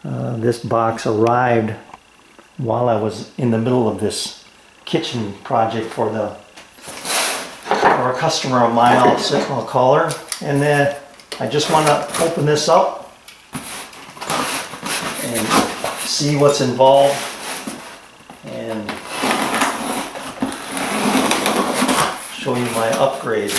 This box arrived while I was in the middle of this kitchen project for a customer of mine. I'll call her, and then I just want to open this up and see what's involved and show you my upgrade.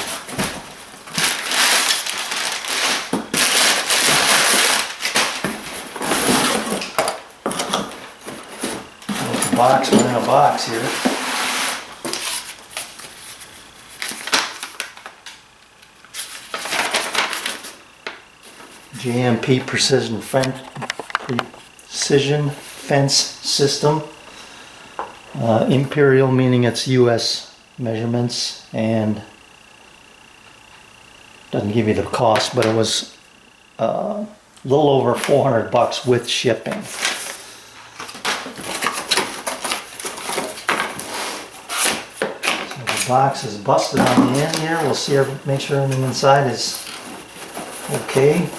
Box within a box here. JMP Precision Fence System. Imperial meaning it's US measurements, and doesn't give you the cost, but it was a little over $400 with shipping. Box is busted on the end here. We'll see, make sure everything inside is okay.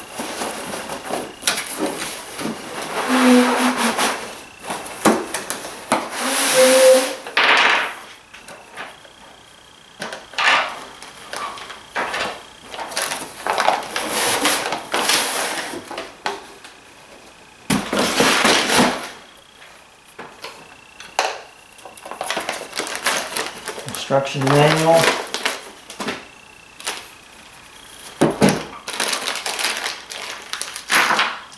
Instruction manual.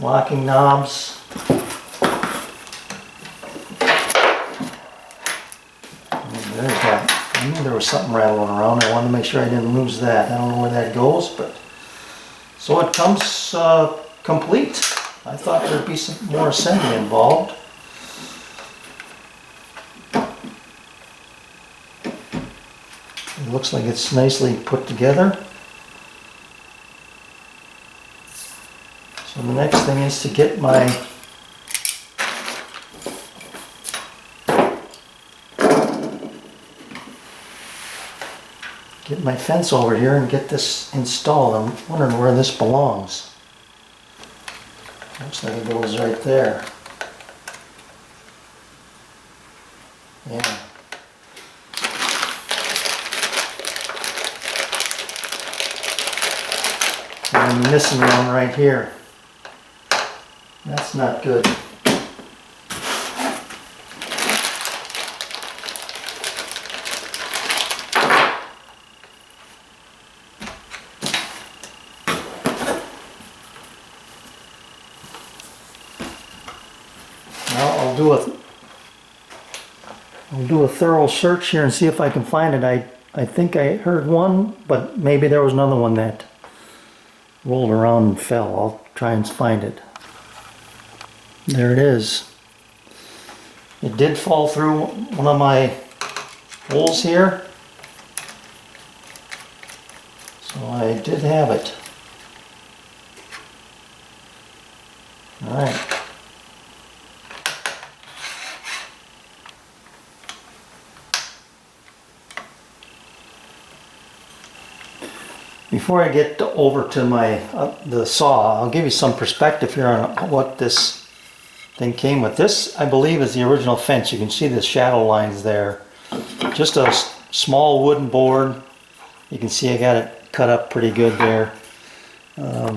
Locking knobs. There's that. I knew there was something rattling around. I wanted to make sure I didn't lose that. I don't know where that goes, but so it comes complete. I thought there'd be some more assembly involved. It looks like it's nicely put together. So the next thing is to get my fence over here and get this installed. I'm wondering where this belongs. Looks like it goes right there. Yeah. I'm missing one right here. That's not good. Now I'll do a thorough search here and see if I can find it. I think I heard one, but maybe there was another one that rolled around and fell. I'll try and find it. There it is. It did fall through one of my holes here, so I did have it. All right. Before I get over to my the saw, I'll give you some perspective here on what this thing came with. This, I believe, is the original fence. You can see the shadow lines there. Just a small wooden board. You can see I got it cut up pretty good there. And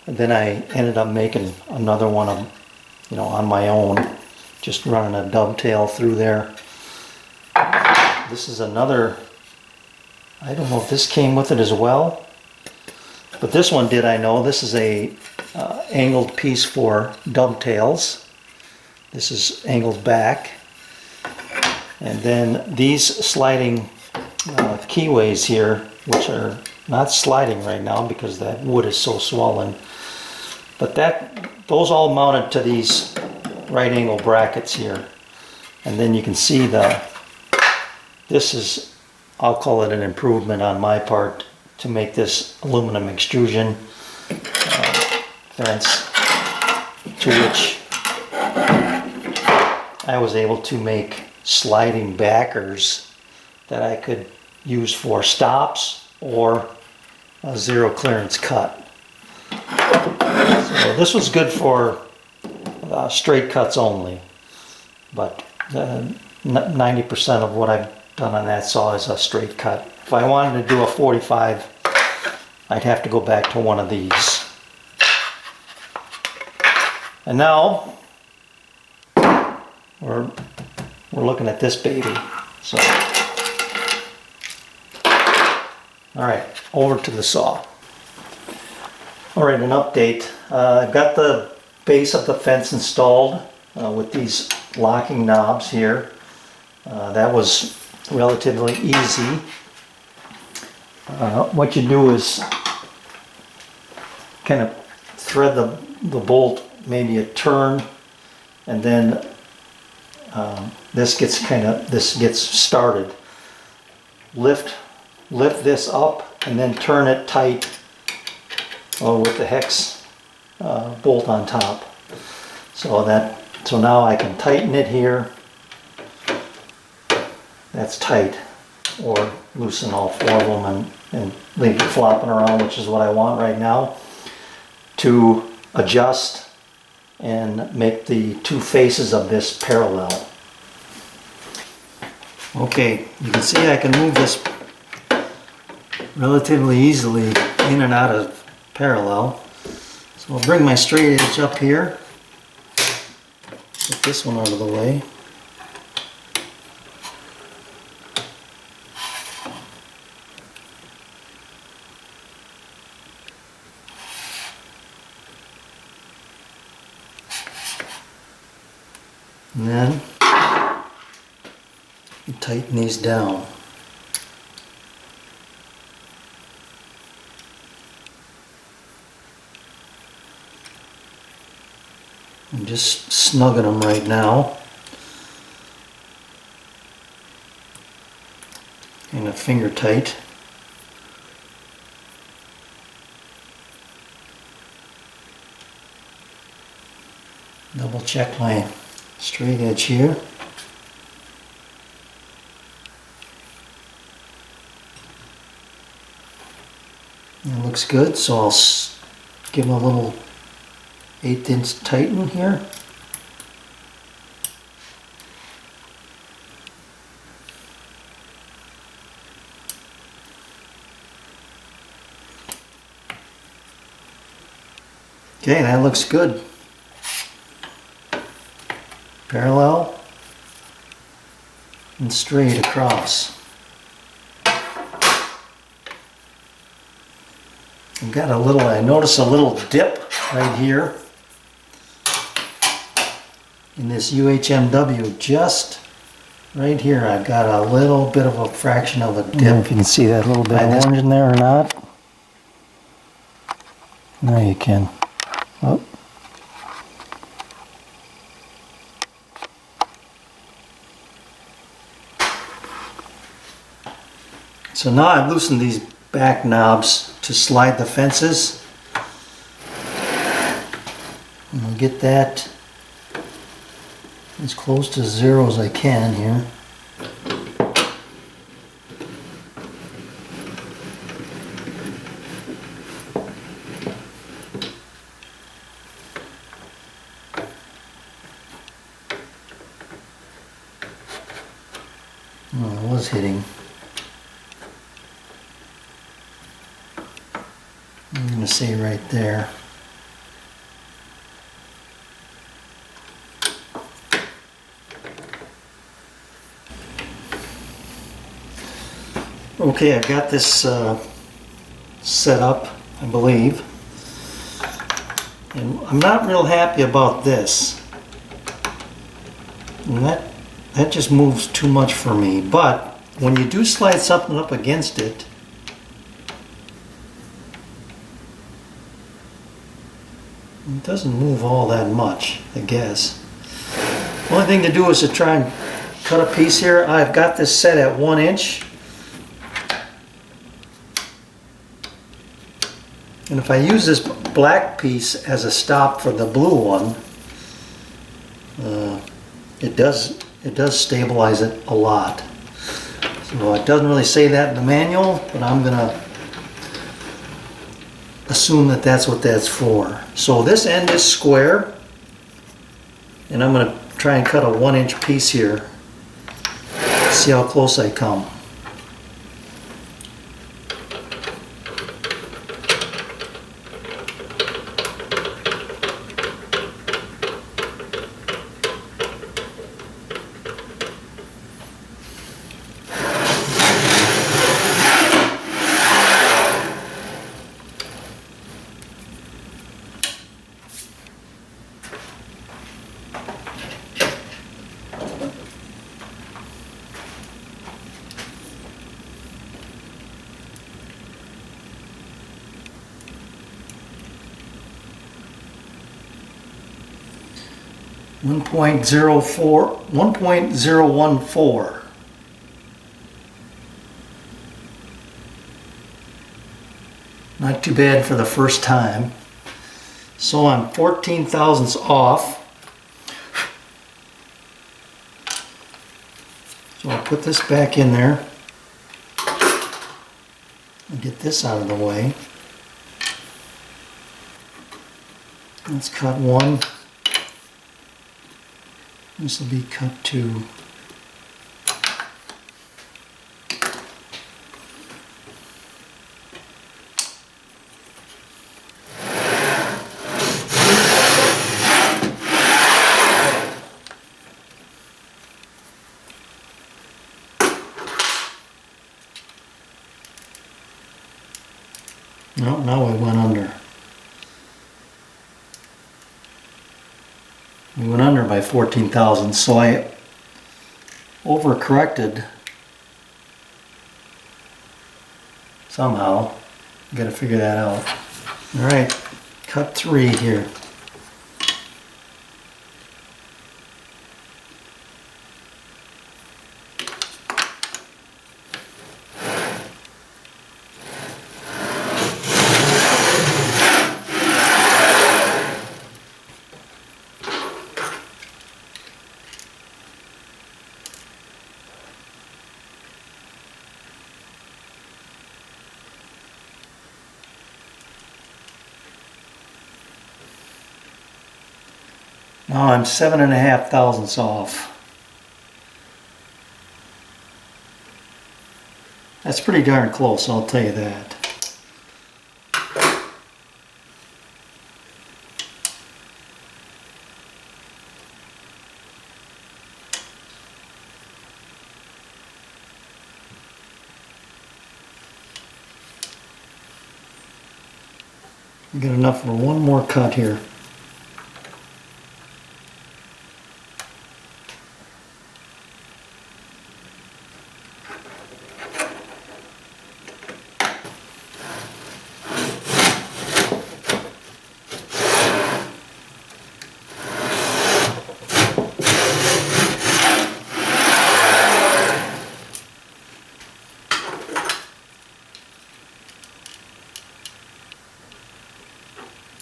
then I ended up making another one on my own, just running a dovetail through there. This is another. I don't know if this came with it as well, but this one did, I know. This is a angled piece for dovetails. This is angled back. And then these sliding keyways here, which are not sliding right now because that wood is so swollen, but those all mounted to these right angle brackets here. And then you can see this is, I'll call it an improvement on my part to make this aluminum extrusion fence, to which I was able to make sliding backers that I could use for stops or a zero clearance cut. So this was good for straight cuts only. But 90% of what I've done on that saw is a straight cut. If I wanted to do a 45, I'd have to go back to one of these. And now we're looking at this baby. So, all right, over to the saw. All right, an update. I've got the base of the fence installed with these locking knobs here. That was relatively easy. What you do is kind of thread the bolt maybe a turn, and then this gets started. Lift this up and then turn it tight with the hex bolt on top. So now I can tighten it here. That's tight, or loosen all four of them and leave it flopping around, which is what I want right now, to adjust and make the two faces of this parallel. Okay, you can see I can move this relatively easily in and out of parallel. So I'll bring my straight edge up here, get this one out of the way. And then you tighten these down. I'm just snugging them right now. And a finger tight. Double check my straight edge here. It looks good, so I'll give them a little 1/8 inch tighten here. Okay, that looks good. Parallel and straight across. I notice a little dip right here in this UHMW, just right here. I've got a little bit of a fraction of a dip. I don't know if you can see that little bit of orange in there or not. Now you can. Oh. So now I've loosened these back knobs to slide the fences. And I'll get that as close to 0 as I can here. Oh, it was hitting. I'm going to say right there. Okay, I've got this set up, I believe. And I'm not real happy about this. And that just moves too much for me. But when you do slide something up against it, it doesn't move all that much, I guess. The only thing to do is to try and cut a piece here. I've got this set at 1 inch. And if I use this black piece as a stop for the blue one, it does stabilize it a lot. So it doesn't really say that in the manual, but I'm gonna assume that that's what that's for. So this end is square, And I'm going to try and cut a 1-inch piece here. See how close I come. One point zero 1.014. Not too bad for the first time. So I'm 14 thousandths off. So I'll put this back in there and get this out of the way. Let's cut one. This will be cut 2. No, now we went under. We went under by 14 thousandths, so I overcorrected somehow. Got to figure that out. All right, cut 3 here. Now I'm 7.5 thousandths off. That's pretty darn close, I'll tell you that. I get enough for one more cut here.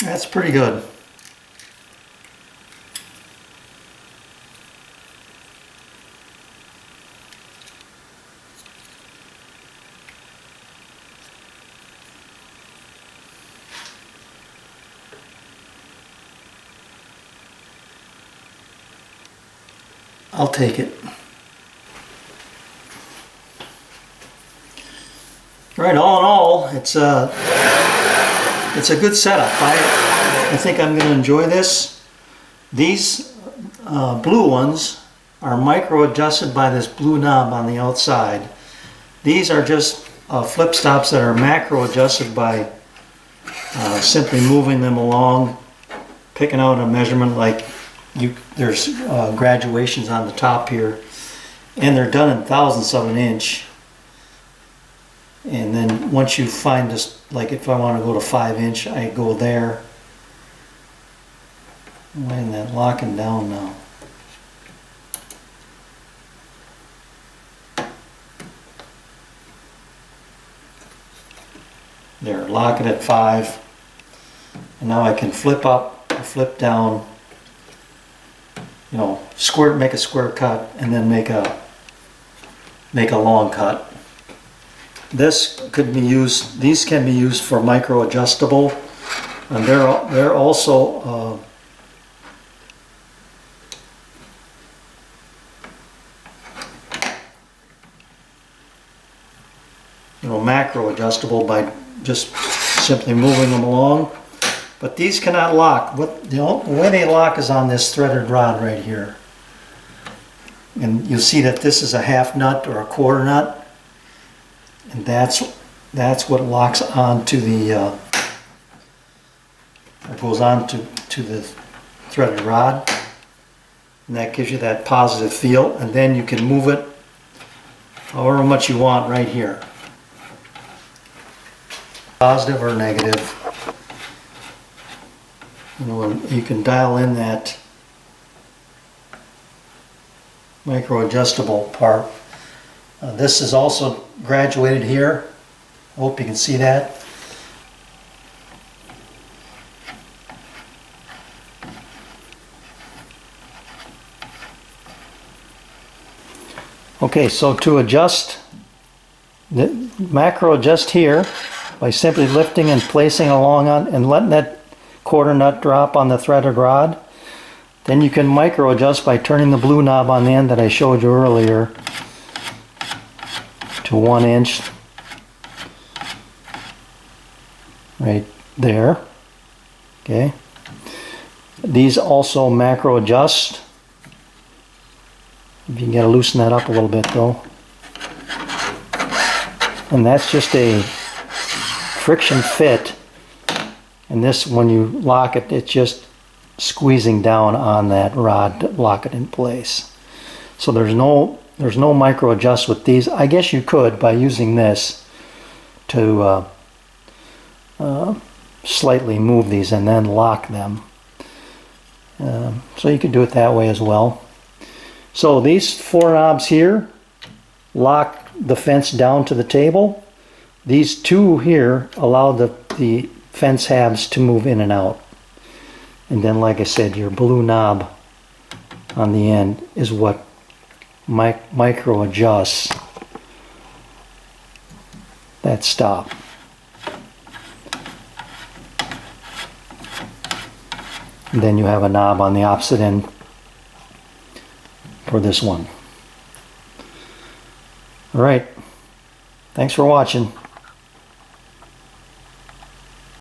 That's pretty good. I'll take it. Right, all in all, it's a good setup. I think I'm going to enjoy this. These blue ones are micro adjusted by this blue knob on the outside. These are just flip stops that are macro adjusted by simply moving them along, picking out a measurement. Like there's graduations on the top here, and they're done in thousandths of an inch. And then once you find this, like if I want to go to 5-inch, I go there. And that locking down now. There, lock it at 5. And now I can flip up or flip down, you know, make a square cut and then make a long cut. This could be used, these can be used for micro adjustable, and they're also macro adjustable by just simply moving them along. But these cannot lock. The way they lock is on this threaded rod right here. And you'll see that this is a half nut or a quarter nut. And that's what locks onto the, or goes on to the threaded rod. And that gives you that positive feel. And then you can move it however much you want right here. Positive or negative. You can dial in that micro adjustable part. This is also graduated here. I hope you can see that. Okay, so to adjust, the macro adjust here by simply lifting and placing along on and letting that quarter nut drop on the threaded rod. Then you can micro adjust by turning the blue knob on the end that I showed you earlier to 1 inch right there. Okay, these also macro adjust. If you can get to loosen that up a little bit though. And that's just a friction fit. And this, when you lock it, it's just squeezing down on that rod to lock it in place. So there's no micro adjust with these. I guess you could by using this to slightly move these and then lock them. So you could do it that way as well. So these 4 knobs here lock the fence down to the table. These 2 here allow the fence halves to move in and out. And then, like I said, your blue knob on the end is what micro adjusts that stop. And then you have a knob on the opposite end for this one. All right. Thanks for watching.